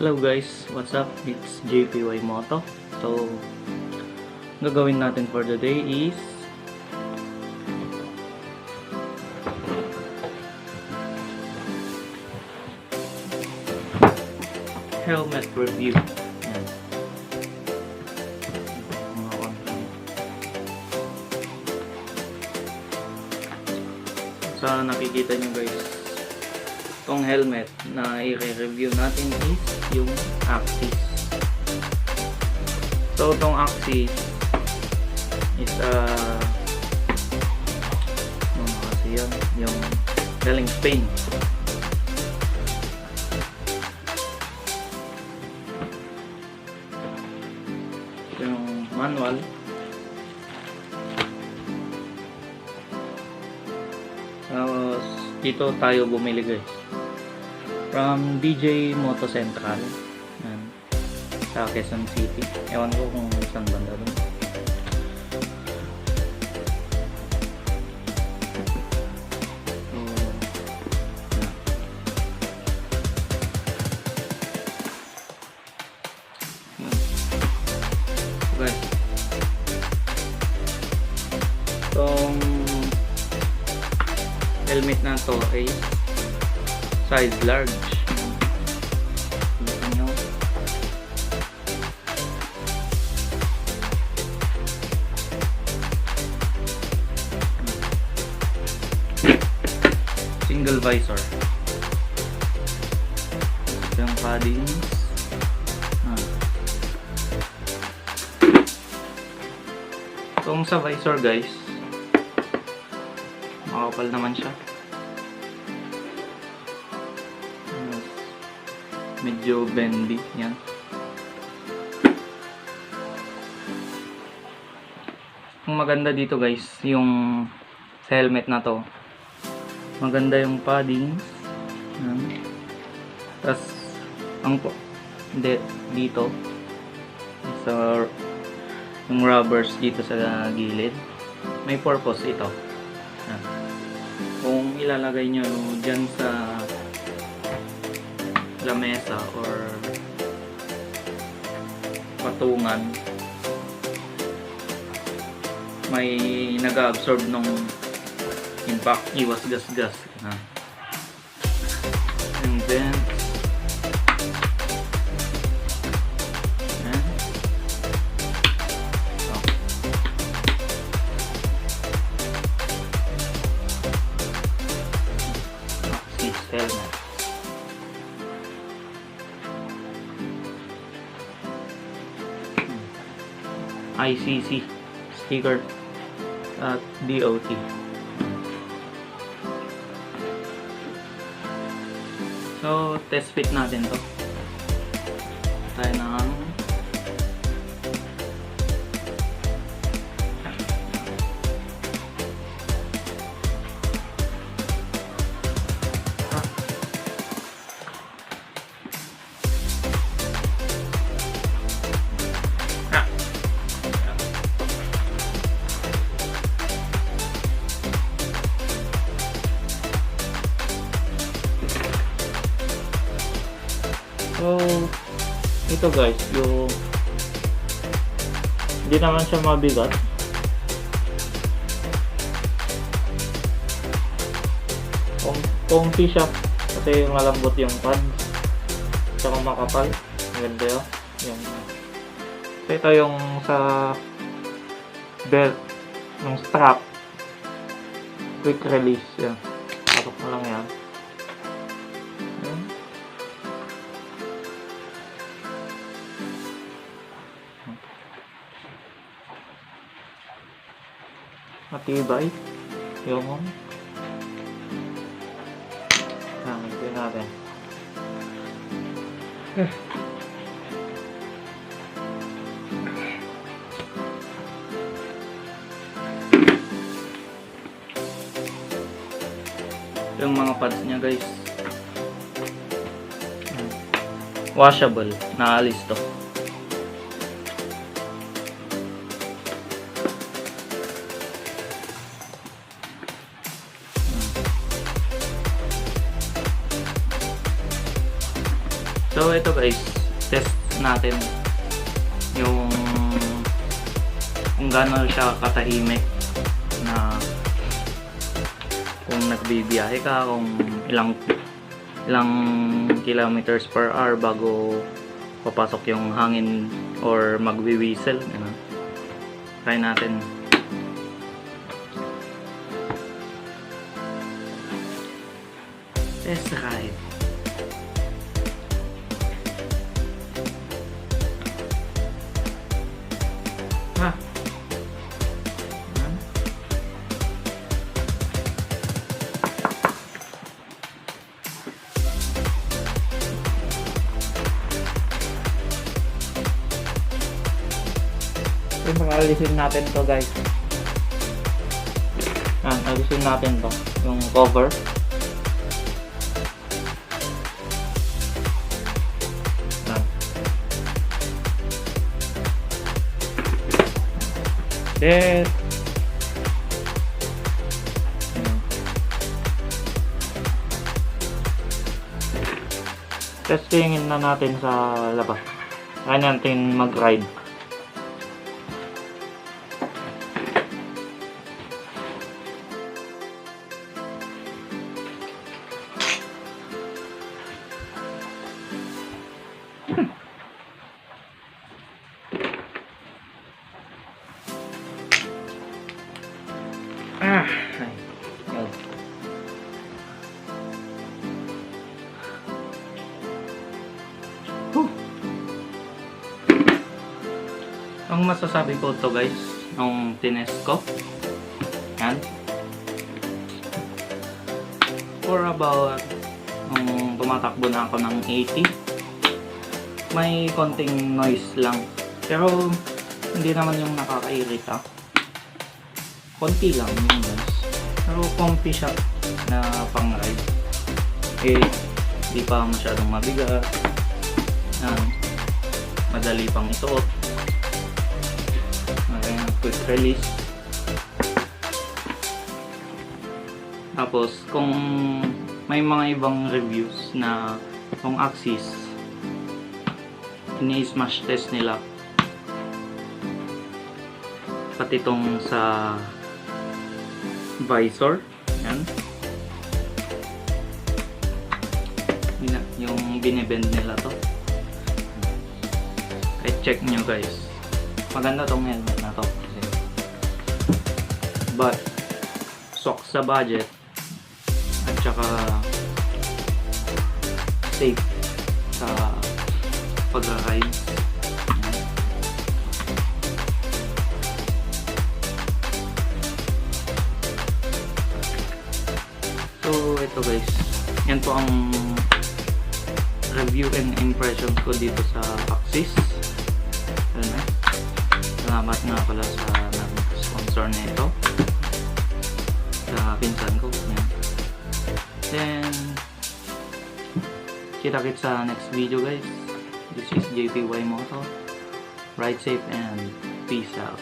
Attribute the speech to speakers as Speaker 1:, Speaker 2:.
Speaker 1: Hello guys, what's up? It's JPY Moto. So, gagawin natin for the day is helmet review. Yan. Sa nakikita nyo guys, itong helmet na i-review natin is yung Axxis. So itong Axxis is kasi yun, yung galing Spain. Ito yung manual. Tapos dito tayo bumili guys from DJ Moto Central. Yan. Sa Quezon City. Ewan ko kung saan banda doon. So, yan. Yan. Okay. Itong helmet na to ay size large. Single visor. Ito yung paddings. Itong sa visor guys, makapal naman siya. Medyo bendy yan. Ang maganda dito guys, yung sa helmet na to, maganda yung paddings. Yan. Tapos ang dito sa yung rubbers dito sa gilid, may purpose ito. Yan. Kung ilalagay nyo dyan sa lamesa or patungan, may nag-absorb ng impact, iwas gas-gas. And then Axxis helmet. ICC sticker at DOT. So test fit natin to. Tayo ng So, ito guys, yung hindi naman siya mabigat. Comfy siya kasi malambot yung pads, tsaka makapal. Maganda yun. Yung, so ito yung sa belt, yung strap, quick release yan. Patok mo lang yan. matibay. Yung gamit natin. Yung mga pads niya guys, washable, naalis to. So ito guys, test natin yung kung gaano siya katahimik na kung nagbibiyahe ka, kung ilang kilometers per hour bago papasok yung hangin or magwi-whistle. Try natin. Test ride. Alisin natin to guys. Alisin natin to, yung cover. Then testingin na natin sa labas. Kaya natin mag-ride. Ang masasabi ko to guys, nung tinest ko, yan, for about nung tumatakbo na ako ng 80, may konting noise lang, pero hindi naman yung nakakairita, konti lang yung noise, pero comfy siya na pang ride. Di pa masyadong mabigat, madali pang isuot, quick release. Tapos kung may mga ibang reviews na kung Axxis ini-smash test nila pati itong sa visor, yan, yung binibend nila to, check nyo guys, maganda tong helmet na to. But sok sa budget at saka safe sa pag-ride. So ito guys, yan po ang review and impressions ko dito sa Axxis. Salamat nga pala sa nag-sponsor nito, sa pinsan ko. Yan. Then kita-kits sa next video guys. This is JPY Moto. Ride safe and peace out.